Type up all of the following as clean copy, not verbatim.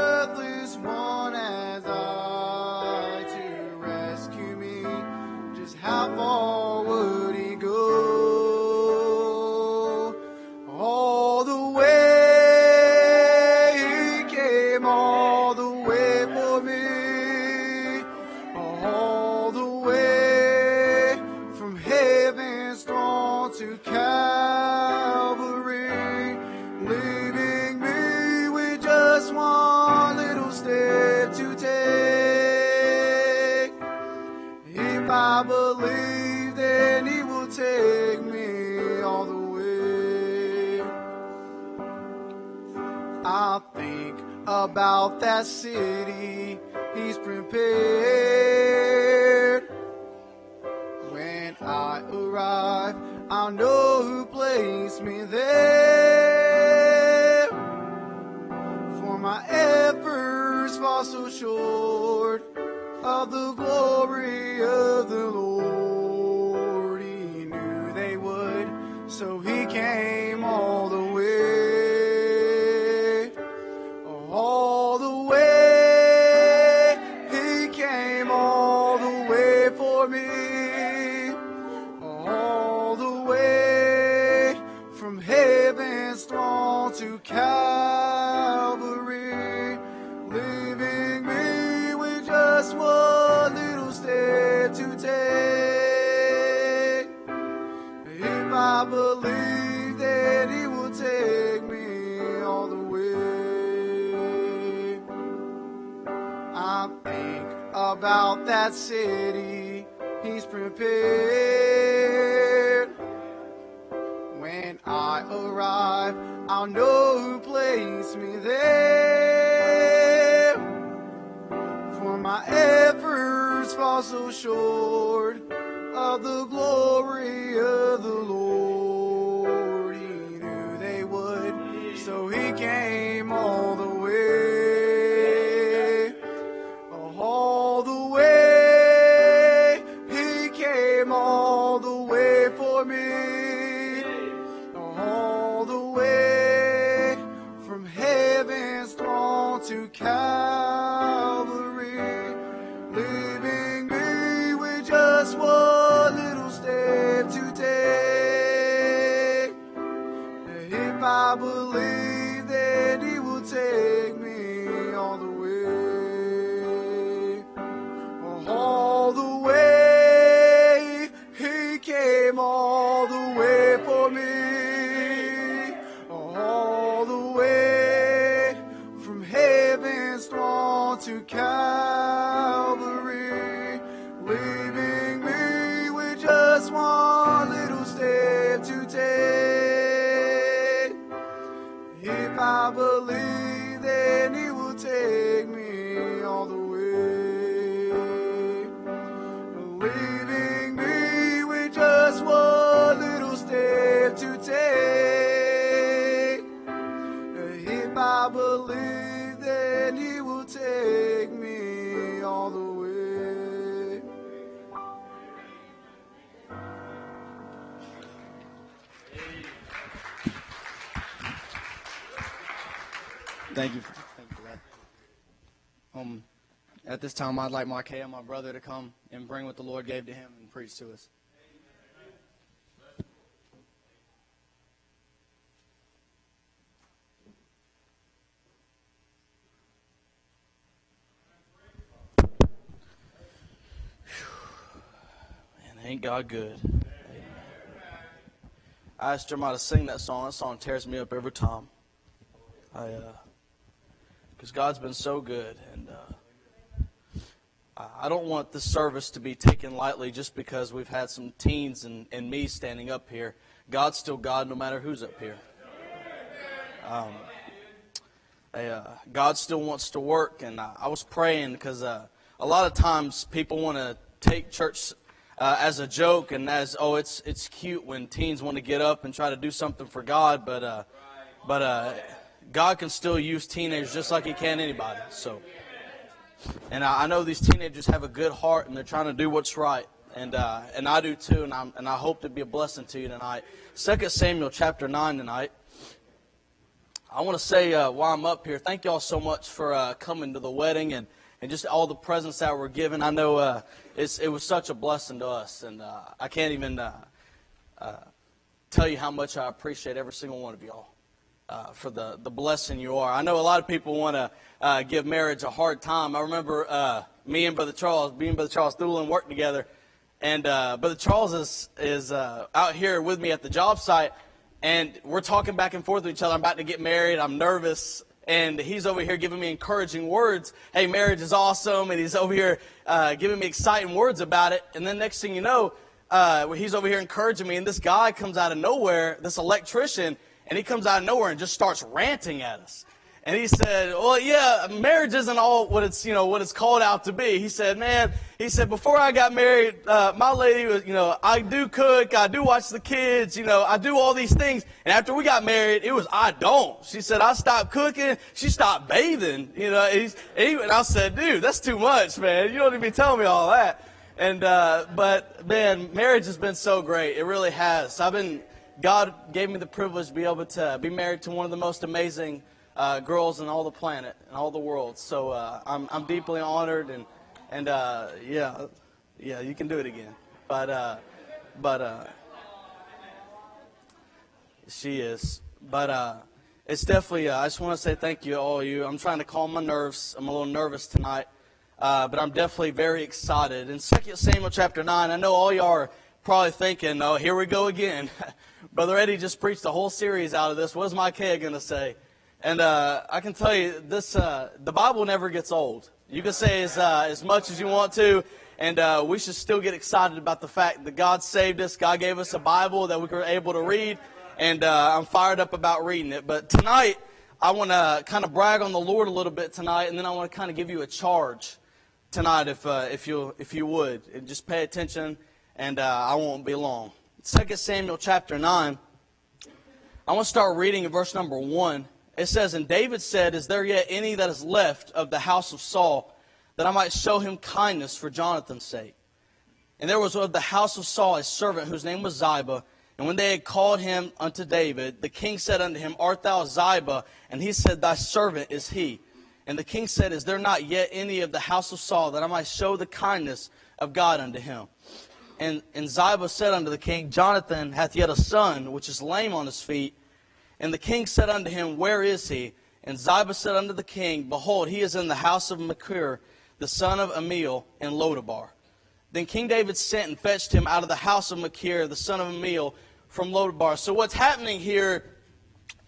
worthless one as I to rescue me. Just how far would he go? All the way he came, all the way for me, all the way from heaven's throne to Calvary, leaving me with just one little step to take. If I believe, then he will take me all the way. I think about that city he's prepared. When I arrive, I'll know who placed me there. For my efforts fall so short of the glory of the Lord. He knew they would, so he came all the way. All the way, he came all the way for me. All the way from heaven's throne to Calvary, leaving me with just one little step to take. If I believe, then he will take me all the way. I think about that city he's prepared. When I arrive, I'll know who placed me there. For my efforts fall so short of the glory of the Lord. He knew they would, so he came all the way. All the way, he came all the way for me. All the way from heaven's throne to Calvary, leaving me with just one little step to take. If I believe, then he will take me all the way. All the way, he came all the way for me. All the way from heaven's throne to Calvary, leaving me with just one little step to take. If I believe, then he will take me all the way. Leaving me with just one little step to take. If I believe, then he will take me all the way. Thank you for that. At this time, I'd like Micaiah, my brother, to come and bring what the Lord gave to him and preach to us. Man, ain't God good? I asked Jeremiah to sing that song. That song tears me up every time. Because God's been so good, and I don't want this service to be taken lightly just because we've had some teens and me standing up here. God's still God no matter who's up here. God still wants to work, and I was praying because a lot of times people want to take church as a joke and as, oh, it's cute when teens want to get up and try to do something for God, but God can still use teenagers just like He can anybody. So, and I know these teenagers have a good heart and they're trying to do what's right, and I do too, and I hope to be a blessing to you tonight. 2 Samuel chapter 9 tonight. I want to say while I'm up here, thank y'all so much for coming to the wedding and just all the presents that were given. I know it was such a blessing to us, and I can't even tell you how much I appreciate every single one of y'all for the blessing you are. I know a lot of people want to give marriage a hard time. I remember me and Brother Charles doing work together, and Brother Charles is out here with me at the job site, and we're talking back and forth with each other. I'm about to get married. I'm nervous. And he's over here giving me encouraging words. Hey, marriage is awesome. And he's over here giving me exciting words about it. And then next thing you know, he's over here encouraging me. And this guy comes out of nowhere, this electrician, and he comes out of nowhere and just starts ranting at us. And he said, well, yeah, marriage isn't all what it's called out to be. He said, before I got married, my lady was, I do cook, I do watch the kids, I do all these things. And after we got married, it was, I don't. She said, I stopped cooking, she stopped bathing, and I said, dude, that's too much, man. You don't even be telling me all that. And, but man, marriage has been so great. It really has. God gave me the privilege to be able to be married to one of the most amazing girls in all the planet and all the world. So I'm deeply honored, and yeah, you can do it again. But she is. But it's definitely. I just want to say thank you to all of you. I'm trying to calm my nerves. I'm a little nervous tonight, but I'm definitely very excited. In 2 Samuel chapter 9, I know all y'all are probably thinking, "Oh, here we go again." Brother Eddie just preached a whole series out of this. What is Micaiah going to say? And I can tell you this: the Bible never gets old. You can say as much as you want to, and we should still get excited about the fact that God saved us. God gave us a Bible that we were able to read, and I'm fired up about reading it. But tonight, I want to kind of brag on the Lord a little bit tonight, and then I want to kind of give you a charge tonight, if you would, and just pay attention, and I won't be long. 2 Samuel chapter 9. I want to start reading in verse number 1. It says, "And David said, Is there yet any that is left of the house of Saul, that I might show him kindness for Jonathan's sake? And there was of the house of Saul a servant whose name was Ziba. And when they had called him unto David, the king said unto him, Art thou Ziba? And he said, Thy servant is he. And the king said, Is there not yet any of the house of Saul, that I might show the kindness of God unto him? And Ziba said unto the king, Jonathan hath yet a son, which is lame on his feet. And the king said unto him, Where is he? And Ziba said unto the king, Behold, he is in the house of Machir, the son of Amiel, in Lodabar. Then King David sent and fetched him out of the house of Machir, the son of Amiel, from Lodabar. So what's happening here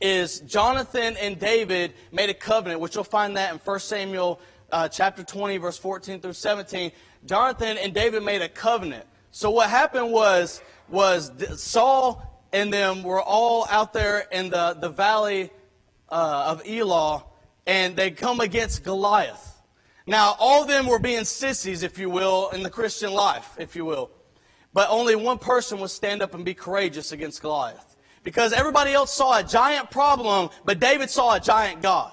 is Jonathan and David made a covenant, which you'll find that in 1 Samuel chapter 20, verse 14 through 17. Jonathan and David made a covenant. So what happened was Saul and them were all out there in the valley of Elah, and they come against Goliath. Now, all of them were being sissies, if you will, in the Christian life, if you will. But only one person would stand up and be courageous against Goliath. Because everybody else saw a giant problem, but David saw a giant God,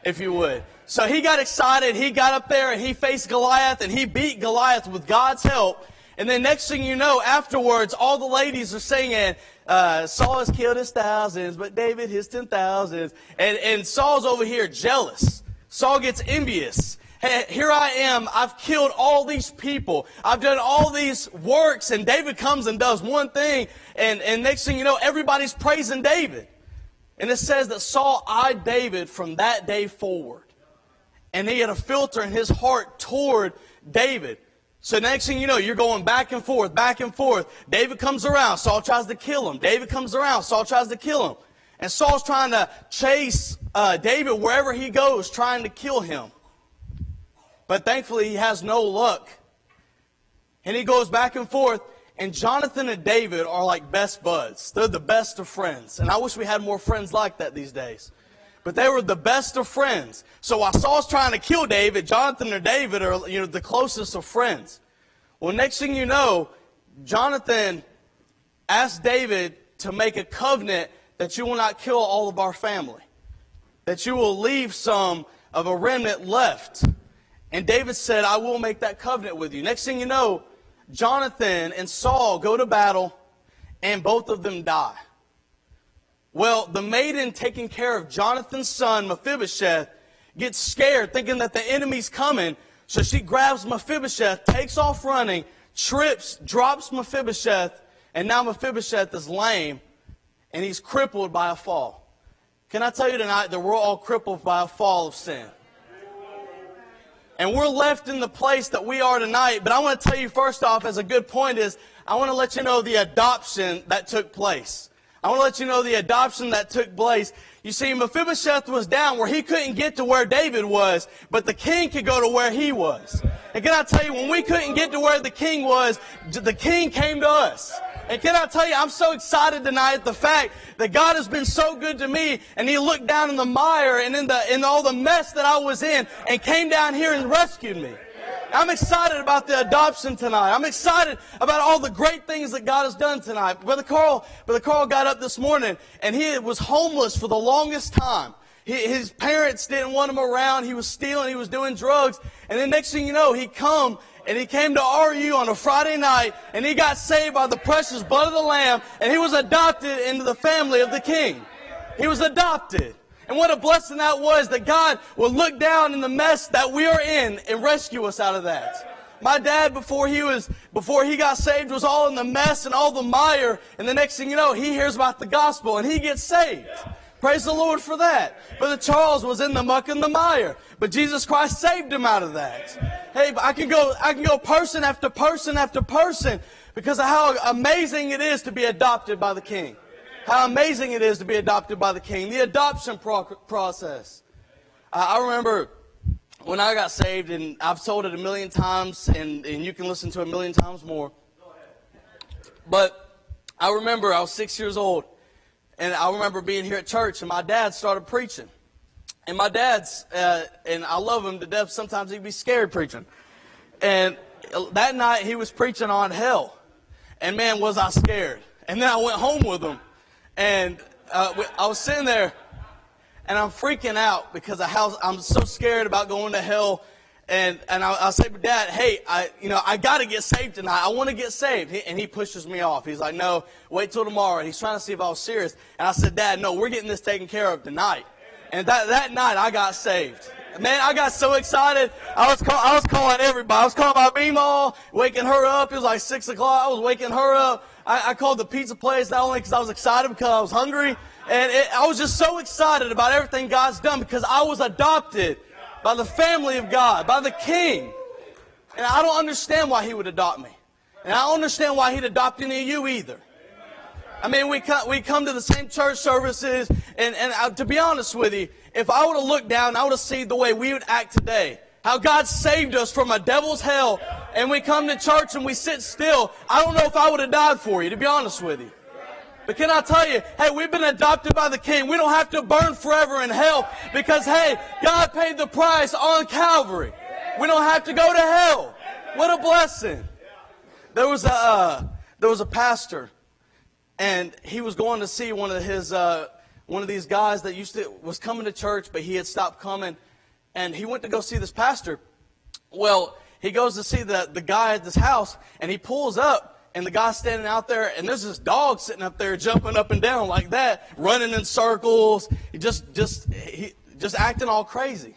if you would. So he got excited, he got up there, and he faced Goliath, and he beat Goliath with God's help. And then next thing you know, afterwards, all the ladies are singing, Saul has killed his thousands, but David his 10,000s. And Saul's over here jealous. Saul gets envious. Hey, here I am. I've killed all these people. I've done all these works. And David comes and does one thing. And next thing you know, everybody's praising David. And it says that Saul eyed David from that day forward. And he had a filter in his heart toward David. So next thing you know, you're going back and forth, back and forth. David comes around, Saul tries to kill him. David comes around, Saul tries to kill him. And Saul's trying to chase David wherever he goes, trying to kill him. But thankfully, he has no luck. And he goes back and forth. And Jonathan and David are like best buds. They're the best of friends. And I wish we had more friends like that these days. But they were the best of friends. So while Saul's trying to kill David, Jonathan and David are, the closest of friends. Well, next thing you know, Jonathan asked David to make a covenant that you will not kill all of our family. That you will leave some of a remnant left. And David said, I will make that covenant with you. Next thing you know, Jonathan and Saul go to battle, and both of them die. Well, the maiden taking care of Jonathan's son, Mephibosheth, gets scared, thinking that the enemy's coming. So she grabs Mephibosheth, takes off running, trips, drops Mephibosheth, and now Mephibosheth is lame, and he's crippled by a fall. Can I tell you tonight that we're all crippled by a fall of sin? And we're left in the place that we are tonight. But I want to tell you first off, as a good point is, I want to let you know the adoption that took place. I want to let you know the adoption that took place. You see, Mephibosheth was down where he couldn't get to where David was, but the king could go to where he was. And can I tell you, when we couldn't get to where the king was, the king came to us. And can I tell you, I'm so excited tonight at the fact that God has been so good to me, and He looked down in the mire and in all the mess that I was in and came down here and rescued me. I'm excited about the adoption tonight. I'm excited about all the great things that God has done tonight. Brother Carl got up this morning, and he was homeless for the longest time. His parents didn't want him around. He was stealing. He was doing drugs. And then next thing you know, he came to RU on a Friday night, and he got saved by the precious blood of the Lamb, and he was adopted into the family of the King. He was adopted. And what a blessing that was, that God will look down in the mess that we are in and rescue us out of that. My dad, before he got saved, was all in the mess and all the mire. And the next thing you know, he hears about the gospel and he gets saved. Praise the Lord for that. Brother Charles was in the muck and the mire, but Jesus Christ saved him out of that. Hey, I can go person after person after person because of how amazing it is to be adopted by the King. How amazing it is to be adopted by the King. The adoption process. I remember when I got saved, and I've told it a million times, and you can listen to it a million times more. But I remember I was 6 years old, and I remember being here at church, and my dad started preaching. And my dad's, and I love him to death, sometimes he'd be scared preaching. And that night he was preaching on hell. And man, was I scared. And then I went home with him. And I was sitting there, and I'm freaking out because I'm so scared about going to hell. And I say, Dad, hey, I got to get saved tonight. I want to get saved. And he pushes me off. He's like, no, wait till tomorrow. And he's trying to see if I was serious. And I said, Dad, no, we're getting this taken care of tonight. And that night I got saved. Man, I got so excited. I was calling everybody. I was calling my Meemaw, waking her up. It was like 6 o'clock. I was waking her up. I called the pizza place not only because I was excited, because I was hungry. And I was just so excited about everything God's done because I was adopted by the family of God, by the King. And I don't understand why He would adopt me. And I don't understand why He'd adopt any of you either. I mean, we come to the same church services, and to be honest with you, if I would have looked down, I would have seen the way we would act today. How God saved us from a devil's hell, and we come to church and we sit still. I don't know if I would have died for you, to be honest with you. But can I tell you, hey, we've been adopted by the King. We don't have to burn forever in hell because, hey, God paid the price on Calvary. We don't have to go to hell. What a blessing. There was a pastor, and he was going to see one of these guys that was coming to church, but he had stopped coming. And he went to go see this pastor. Well, he goes to see the guy at this house, and he pulls up, and the guy's standing out there, and there's this dog sitting up there jumping up and down like that, running in circles, just acting all crazy.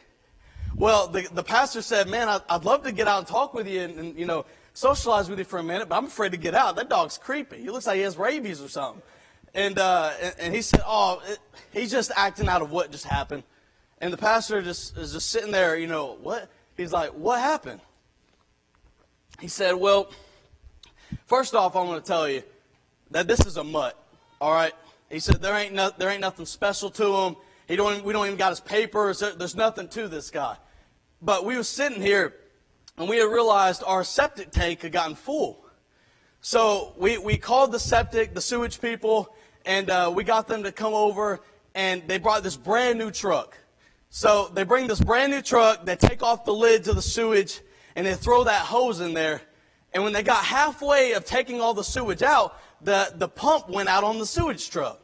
Well, the pastor said, man, I'd love to get out and talk with you and socialize with you for a minute, but I'm afraid to get out. That dog's creepy. He looks like he has rabies or something. And he said, he's just acting out of what just happened. And the pastor is just sitting there, what? He's like, what happened? He said, well, first off, I'm going to tell you that this is a mutt, all right? He said, there ain't nothing special to him. We don't even got his papers. There's nothing to this guy. But we were sitting here, and we had realized our septic tank had gotten full. So we called the sewage people, and we got them to come over, and they brought this brand new truck. So they bring this brand new truck, they take off the lids of the sewage, and they throw that hose in there. And when they got halfway of taking all the sewage out, the pump went out on the sewage truck.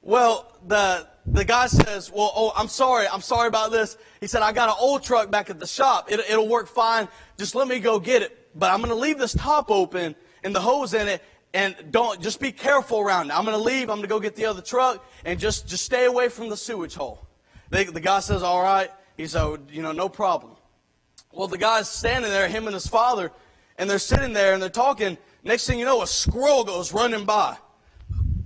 Well, the guy says, I'm sorry about this. He said, I got an old truck back at the shop. It'll work fine. Just let me go get it. But I'm going to leave this top open and the hose in it, And just be careful around it. I'm going to leave. I'm going to go get the other truck, and just stay away from the sewage hole. The guy says, all right. He said, no problem. Well, the guy's standing there, him and his father, and they're sitting there and they're talking. Next thing you know, a squirrel goes running by.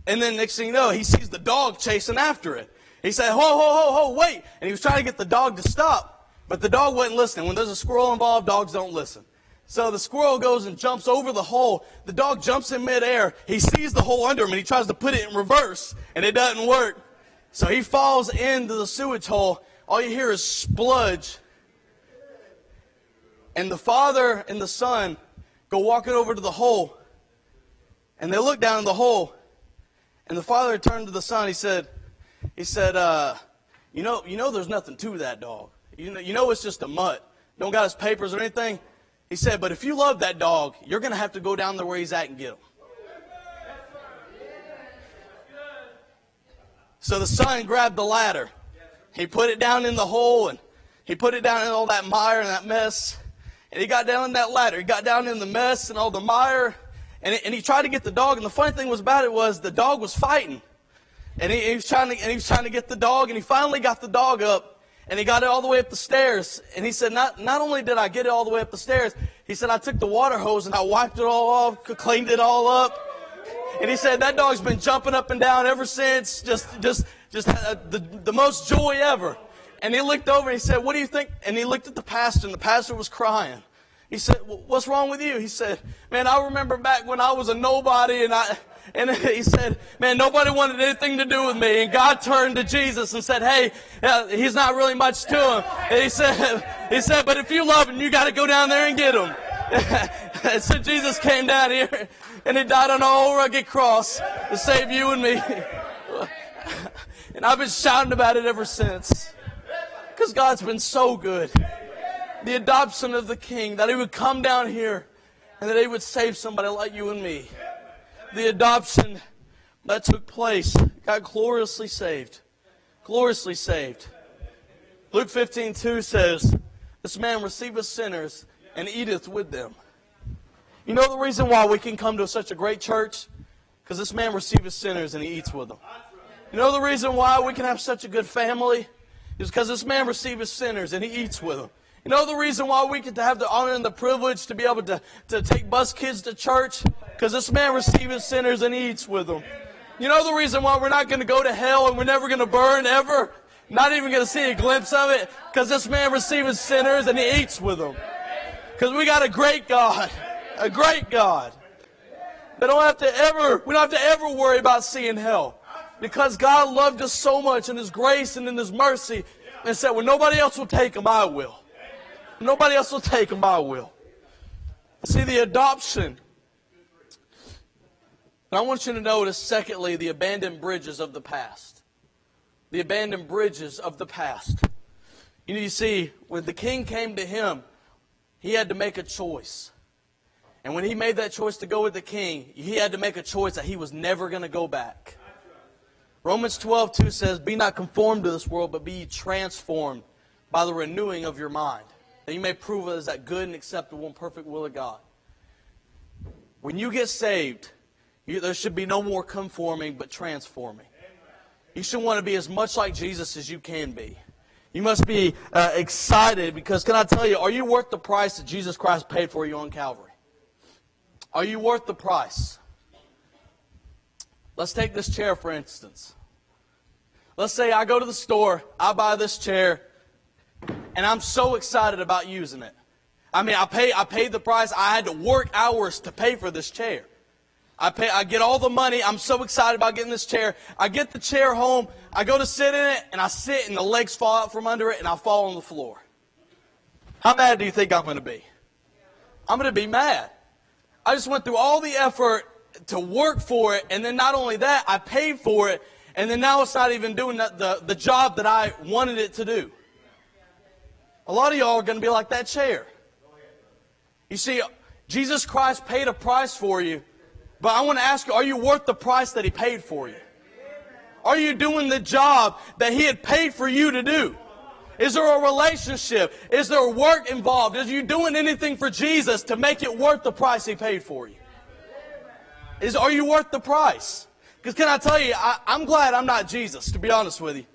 And then next thing you know, he sees the dog chasing after it. He said, ho, wait. And he was trying to get the dog to stop, but the dog wasn't listening. When there's a squirrel involved, dogs don't listen. So the squirrel goes and jumps over the hole. The dog jumps in midair. He sees the hole under him, and he tries to put it in reverse, and it doesn't work. So he falls into the sewage hole. All you hear is spludge. And the father and the son go walking over to the hole, and they look down in the hole, and the father turned to the son. He said, you know, there's nothing to that dog. You know, it's just a mutt. Don't got his papers or anything. He said, but if you love that dog, you're going to have to go down there where he's at and get him. So the son grabbed the ladder. He put it down in the hole, and he put it down in all that mire and that mess. And he got down in that ladder. He got down in the mess and all the mire. And he tried to get the dog. And the funny thing about it was the dog was fighting. And he was trying to get the dog. And he finally got the dog up. And he got it all the way up the stairs. And he said, not only did I get it all the way up the stairs, he said, I took the water hose and I wiped it all off, cleaned it all up. And he said, that dog's been jumping up and down ever since. Just had the most joy ever. And he looked over and he said, what do you think? And he looked at the pastor, and the pastor was crying. He said, what's wrong with you? He said, man, I remember back when I was a nobody, and he said, man, nobody wanted anything to do with me. And God turned to Jesus and said, hey, he's not really much to him. And he said, but if you love him, you got to go down there and get him. And so Jesus came down here, and he died on a old rugged cross to save you and me. And I've been shouting about it ever since. Because God's been so good. The adoption of the King, that he would come down here and that he would save somebody like you and me. The adoption that took place got gloriously saved. Gloriously saved. Luke 15:2 says, this man receiveth sinners and eateth with them. You know the reason why we can come to such a great church? Because this man receiveth sinners and he eats with them. You know the reason why we can have such a good family? Is because this man receiveth sinners and he eats with them. You know the reason why we get to have the honor and the privilege to be able to take bus kids to church? Because this man receiveth sinners and he eats with them. You know the reason why we're not going to go to hell and we're never going to burn ever? Not even going to see a glimpse of it? Because this man receiveth sinners and he eats with them. Because we got a great God. A great God. We don't have to ever worry about seeing hell. Because God loved us so much in his grace and in his mercy and said, well, nobody else will take them, I will. Nobody else will take them, I will. See, the adoption. And I want you to notice, secondly, the abandoned bridges of the past. The abandoned bridges of the past. You see, when the king came to him, he had to make a choice. And when he made that choice to go with the king, he had to make a choice that he was never going to go back. Romans 12:2 says, be not conformed to this world, but be ye transformed by the renewing of your mind, that you may prove it as that good and acceptable and perfect will of God. When you get saved, there should be no more conforming, but transforming. You should want to be as much like Jesus as you can be. You must be excited, because can I tell you, are you worth the price that Jesus Christ paid for you on Calvary? Are you worth the price? Let's take this chair, for instance. Let's say I go to the store, I buy this chair, and I'm so excited about using it. I mean, I paid the price. I had to work hours to pay for this chair. I get all the money. I'm so excited about getting this chair. I get the chair home. I go to sit in it, and I sit, and the legs fall out from under it, and I fall on the floor. How mad do you think I'm going to be? I'm going to be mad. I just went through all the effort to work for it, and then not only that, I paid for it, and then now it's not even doing the job that I wanted it to do. A lot of y'all are going to be like that chair. You see, Jesus Christ paid a price for you, but I want to ask you, are you worth the price that he paid for you? Are you doing the job that he had paid for you to do? Is there a relationship? Is there work involved? Are you doing anything for Jesus to make it worth the price he paid for you? are you worth the price? Because can I tell you, I'm glad I'm not Jesus, to be honest with you.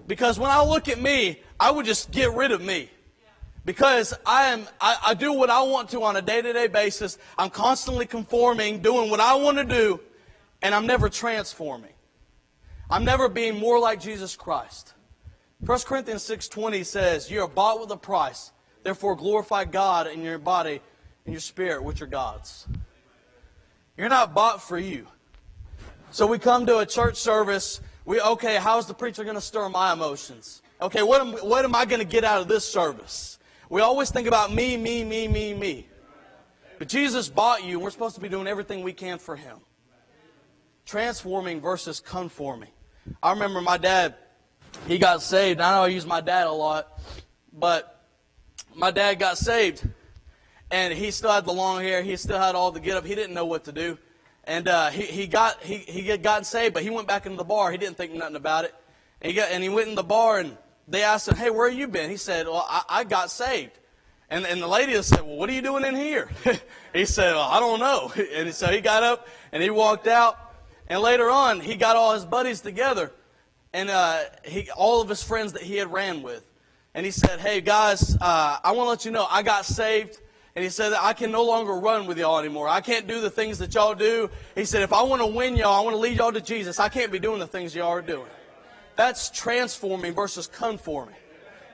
Because when I look at me, I would just get rid of me. Because I do what I want to on a day-to-day basis. I'm constantly conforming, doing what I want to do, and I'm never transforming. I'm never being more like Jesus Christ. 1 Corinthians 6:20 says, you are bought with a price. Therefore glorify God in your body and your spirit, which are God's. You're not bought for you. So we come to a church service. Okay, how's the preacher going to stir my emotions? Okay, what am I going to get out of this service? We always think about me, me, me, me, me. But Jesus bought you, and we're supposed to be doing everything we can for Him. Transforming versus conforming. I remember my dad, he got saved. I know I use my dad a lot, but my dad got saved. And he still had the long hair. He still had all the get up. He didn't know what to do. And he had gotten saved, but he went back into the bar. He didn't think nothing about it. And he went in the bar, and they asked him, hey, where have you been? He said, well, I got saved. And the lady said, well, what are you doing in here? He said, well, I don't know. And so he got up, and he walked out. And later on, he got all his buddies together, and all of his friends that he had ran with. And he said, hey, guys, I want to let you know I got saved. And he said, I can no longer run with y'all anymore. I can't do the things that y'all do. He said, if I want to win y'all, I want to lead y'all to Jesus, I can't be doing the things y'all are doing. That's transforming versus conforming.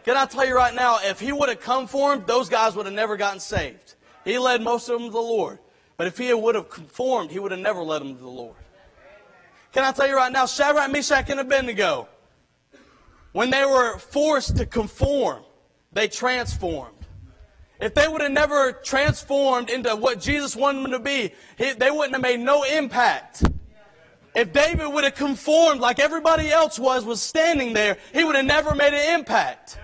Can I tell you right now, if he would have conformed, those guys would have never gotten saved. He led most of them to the Lord. But if he would have conformed, he would have never led them to the Lord. Can I tell you right now, Shadrach, Meshach, and Abednego, when they were forced to conform, they transformed. If they would have never transformed into what Jesus wanted them to be, they wouldn't have made no impact. If David would have conformed like everybody else was standing there, he would have never made an impact.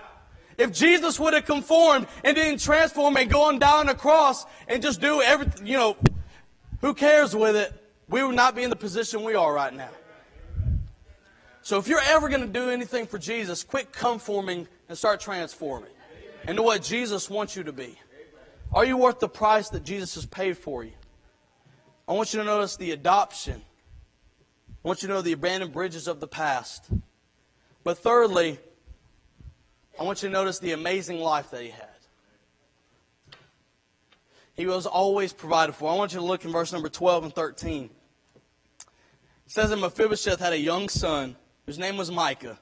If Jesus would have conformed and didn't transform and go on down the cross and just do everything, who cares with it, we would not be in the position we are right now. So if you're ever going to do anything for Jesus, quit conforming and start transforming into what Jesus wants you to be. Are you worth the price that Jesus has paid for you? I want you to notice the adoption. I want you to know the abandoned bridges of the past. But thirdly, I want you to notice the amazing life that he had. He was always provided for. I want you to look in verse number 12 and 13. It says that Mephibosheth had a young son whose name was Micaiah.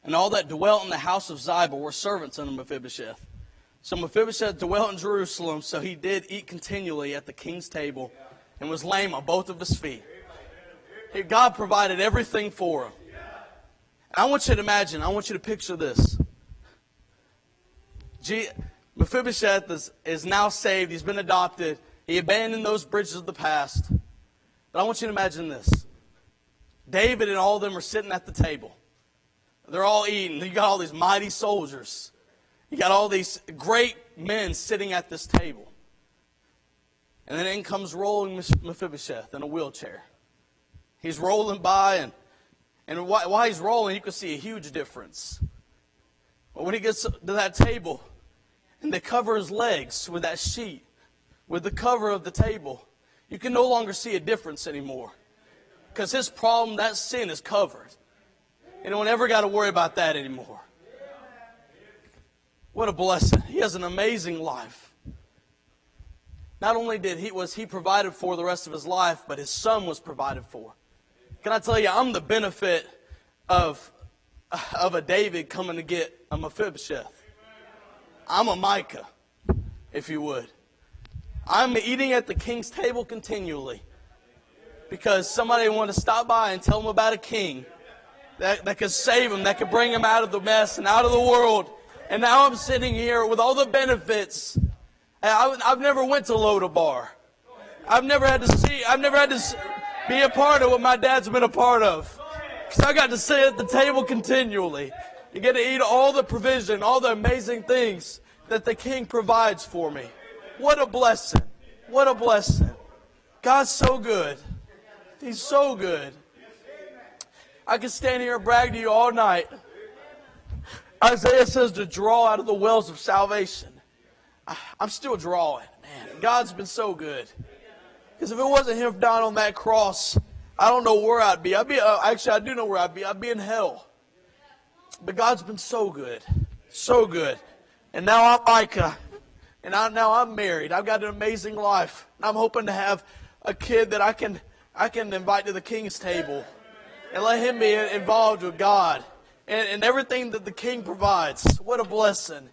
And all that dwelt in the house of Ziba were servants unto Mephibosheth. So Mephibosheth dwelt in Jerusalem, so he did eat continually at the king's table and was lame on both of his feet. God provided everything for him. And I want you to imagine, I want you to picture this. Mephibosheth is now saved. He's been adopted. He abandoned those bridges of the past. But I want you to imagine this. David and all of them are sitting at the table. They're all eating. You got all these mighty soldiers. You got all these great men sitting at this table. And then in comes rolling Mephibosheth in a wheelchair. He's rolling by, and while he's rolling, you can see a huge difference. But when he gets to that table, and they cover his legs with that sheet, with the cover of the table, you can no longer see a difference anymore. Because his problem, that sin, is covered. You don't ever got to worry about that anymore. What a blessing. He has an amazing life. Not only was he provided for the rest of his life, but his son was provided for. Can I tell you, I'm the benefit of a David coming to get a Mephibosheth. I'm a Micah, if you would. I'm eating at the king's table continually because somebody wanted to stop by and tell him about a king that could save him, that could bring him out of the mess and out of the world. And now I'm sitting here with all the benefits. I've never went to Lodabar. I've never had to be a part of what my dad's been a part of. Because I got to sit at the table continually. You get to eat all the provision, all the amazing things that the king provides for me. What a blessing. What a blessing. God's so good. He's so good. I can stand here and brag to you all night. Isaiah says to draw out of the wells of salvation. I'm still drawing, man. God's been so good. Because if it wasn't him dying on that cross, I don't know where I'd be. Actually, I do know where I'd be. I'd be in hell. But God's been so good. So good. And now I'm Micah. And now I'm married. I've got an amazing life. And I'm hoping to have a kid that I can invite to the King's table. And let him be involved with God. And everything that the King provides. What a blessing.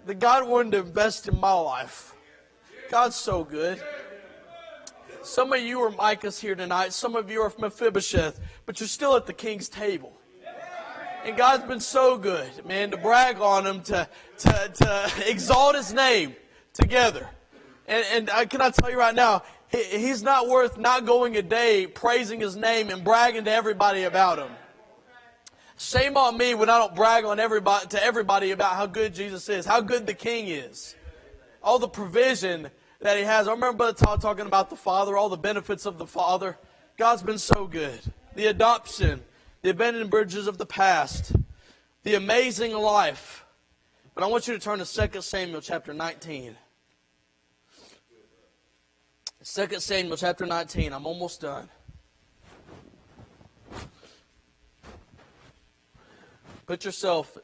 That God wanted to invest in my life. God's so good. Some of you are Micahs here tonight. Some of you are Mephibosheth. But you're still at the King's table. And God's been so good, man, to brag on Him, to exalt His name together. And can I tell you right now, He's not worth not going a day praising His name and bragging to everybody about Him. Shame on me when I don't brag on everybody about how good Jesus is, how good the King is. All the provision that He has. I remember Brother Todd talking about the Father, all the benefits of the Father. God's been so good. The adoption, the abandoned bridges of the past, the amazing life. But I want you to turn to 2 Samuel chapter 19. 2 Samuel chapter 19. I'm almost done. Put yourself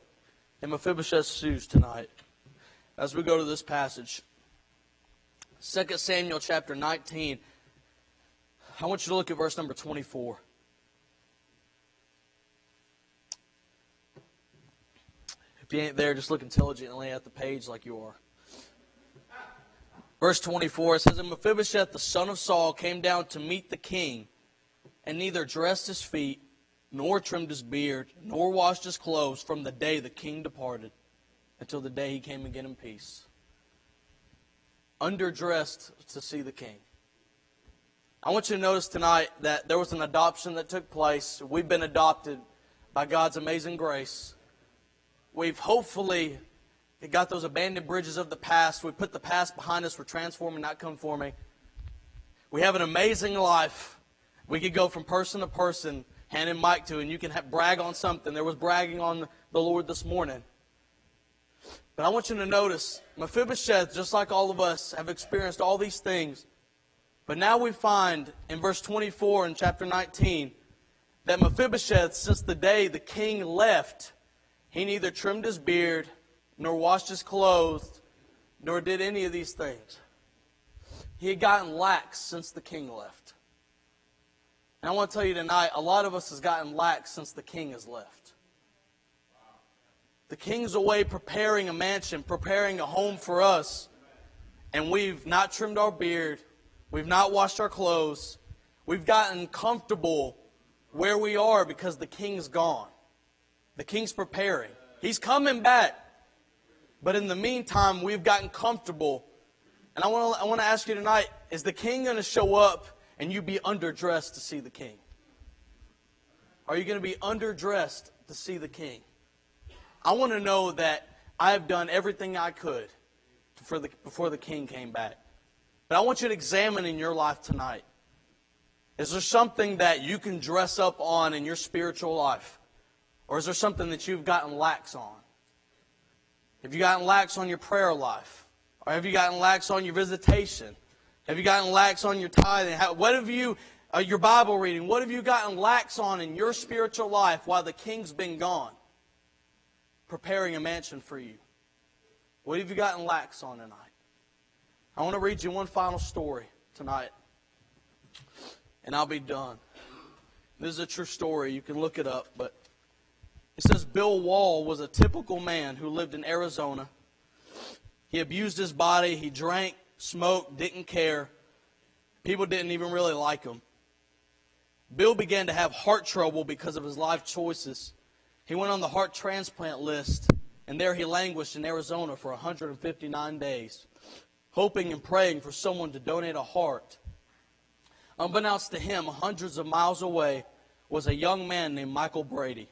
in Mephibosheth's shoes tonight as we go to this passage. 2 Samuel chapter 19. I want you to look at verse number 24. If you ain't there, just look intelligently at the page like you are. Verse 24, it says, And Mephibosheth, the son of Saul, came down to meet the king, and neither dressed his feet, nor trimmed his beard, nor washed his clothes from the day the king departed, until the day he came again in peace. Underdressed to see the king. I want you to notice tonight that there was an adoption that took place. We've been adopted by God's amazing grace. We've hopefully got those abandoned bridges of the past. We put the past behind us. We're transforming, not conforming. We have an amazing life. We could go from person to person, handing mic to, and you can brag on something. There was bragging on the Lord this morning. But I want you to notice, Mephibosheth, just like all of us, have experienced all these things. But now we find in verse 24 in chapter 19 that Mephibosheth, since the day the king left, he neither trimmed his beard, nor washed his clothes, nor did any of these things. He had gotten lax since the king left. And I want to tell you tonight, a lot of us has gotten lax since the king has left. The king's away preparing a mansion, preparing a home for us, and we've not trimmed our beard, we've not washed our clothes, we've gotten comfortable where we are because the king's gone. The king's preparing. He's coming back. But in the meantime, we've gotten comfortable. And I want to ask you tonight, is the king going to show up and you be underdressed to see the king? Are you going to be underdressed to see the king? I want to know that I have done everything I could before the king came back. But I want you to examine in your life tonight. Is there something that you can dress up on in your spiritual life? Or is there something that you've gotten lax on? Have you gotten lax on your prayer life? Or have you gotten lax on your visitation? Have you gotten lax on your tithing? What have you, your Bible reading, what have you gotten lax on in your spiritual life while the king's been gone? Preparing a mansion for you. What have you gotten lax on tonight? I want to read you one final story tonight. And I'll be done. This is a true story. You can look it up, but it says Bill Wall was a typical man who lived in Arizona. He abused his body. He drank, smoked, didn't care. People didn't even really like him. Bill began to have heart trouble because of his life choices. He went on the heart transplant list, and there he languished in Arizona for 159 days, hoping and praying for someone to donate a heart. Unbeknownst to him, hundreds of miles away was a young man named Michael Brady.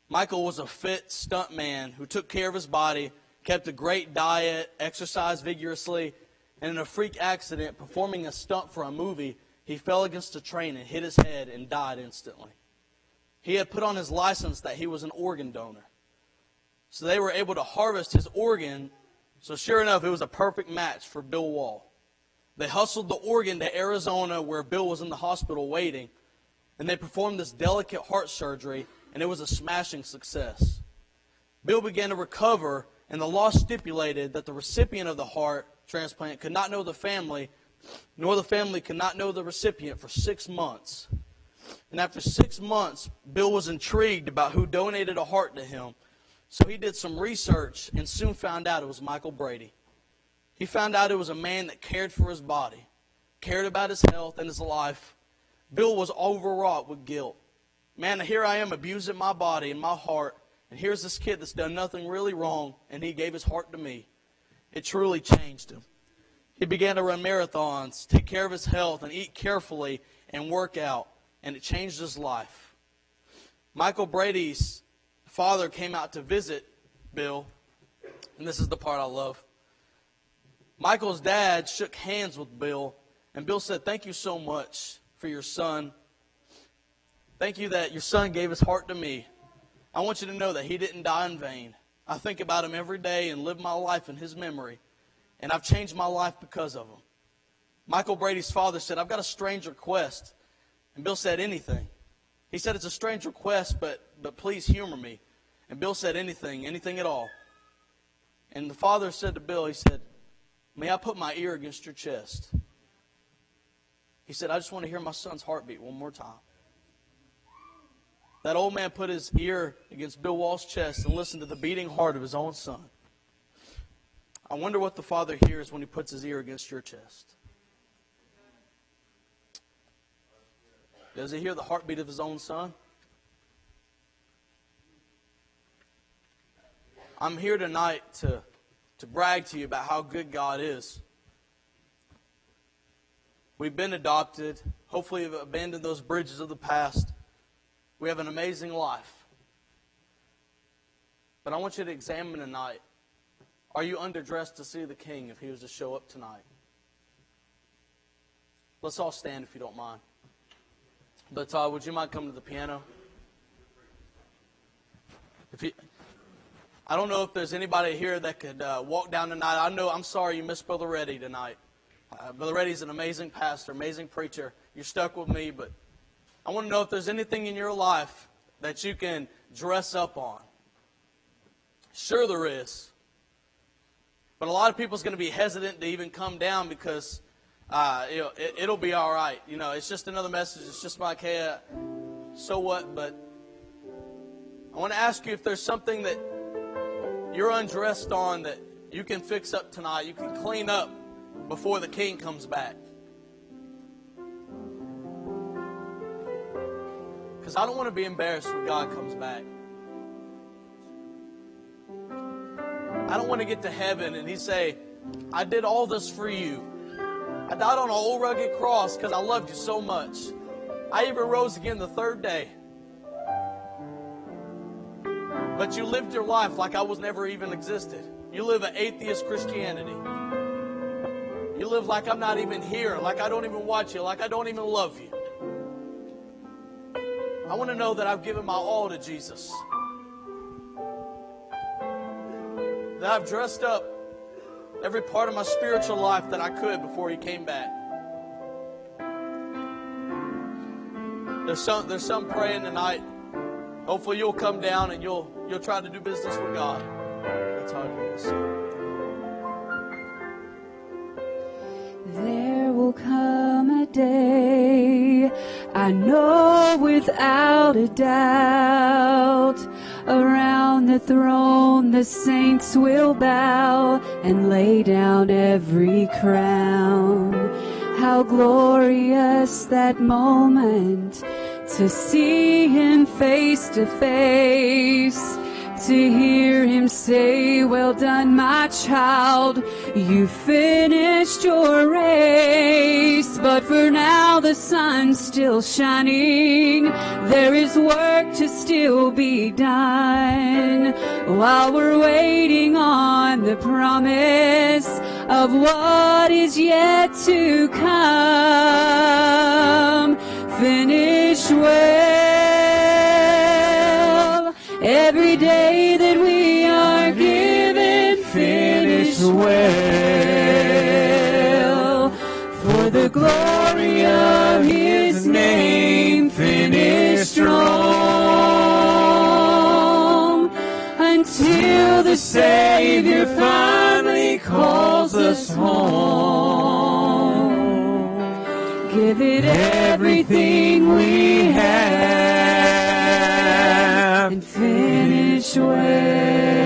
Michael was a fit stunt man who took care of his body, kept a great diet, exercised vigorously, and in a freak accident, performing a stunt for a movie, he fell against a train and hit his head and died instantly. He had put on his license that he was an organ donor. So they were able to harvest his organ. So sure enough, it was a perfect match for Bill Wall. They hustled the organ to Arizona where Bill was in the hospital waiting, and they performed this delicate heart surgery, and it was a smashing success. Bill began to recover, and the law stipulated that the recipient of the heart transplant could not know the family, nor the family could not know the recipient for 6 months. And after 6 months, Bill was intrigued about who donated a heart to him, so he did some research and soon found out it was Michael Brady. He found out it was a man that cared for his body, cared about his health and his life. Bill was overwrought with guilt. Man, here I am abusing my body and my heart, and here's this kid that's done nothing really wrong, and he gave his heart to me. It truly changed him. He began to run marathons, take care of his health, and eat carefully and work out, and it changed his life. Michael Brady's father came out to visit Bill, and this is the part I love. Michael's dad shook hands with Bill, and Bill said, "Thank you so much for your son. Thank you that your son gave his heart to me. I want you to know that he didn't die in vain. I think about him every day and live my life in his memory, and I've changed my life because of him." Michael Brady's father said, "I've got a strange request." And Bill said, "Anything." He said, "It's a strange request, but please humor me." And Bill said, anything at all. And the father said to Bill, he said, "May I put my ear against your chest?" He said, "I just want to hear my son's heartbeat one more time." That old man put his ear against Bill Wall's chest and listened to the beating heart of his own son. I wonder what the father hears when he puts his ear against your chest. Does he hear the heartbeat of his own son? I'm here tonight to brag to you about how good God is. We've been adopted. Hopefully we've abandoned those bridges of the past. We have an amazing life. But I want you to examine tonight, are you underdressed to see the King if he was to show up tonight? Let's all stand if you don't mind. But Todd, would you mind coming to the piano? I don't know if there's anybody here that could walk down tonight. I'm sorry you missed Brother Reddy tonight. Brother Reddy's an amazing pastor, amazing preacher. You're stuck with me, but I want to know if there's anything in your life that you can dress up on. Sure there is. But a lot of people's going to be hesitant to even come down because it'll be all right. It's just another message. It's just Micaiah. So what? But I want to ask you if there's something that you're undressed on that you can fix up tonight. You can clean up before the King comes back. Because I don't want to be embarrassed when God comes back. I don't want to get to heaven and He say, "I did all this for you. I died on an old rugged cross because I loved you so much. I even rose again the third day. But you lived your life like I was never even existed. You live an atheist Christianity. You live like I'm not even here, like I don't even watch you, like I don't even love you." I want to know that I've given my all to Jesus. That I've dressed up every part of my spiritual life that I could before He came back. There's some praying tonight. Hopefully you'll come down and you'll try to do business with God. That's how it is. There will come a day, I know without a doubt, around the throne the saints will bow and lay down every crown. How glorious that moment, to see Him face to face, to hear Him say, "Well done, my child, you finished your race." But for now the sun's still shining, there is work to still be done, while we're waiting on the promise of what is yet to come. Finish well. Every day that we are given, finish well. the glory of His name, finish strong, until the Savior finally calls us home. Give it everything we have and finish well.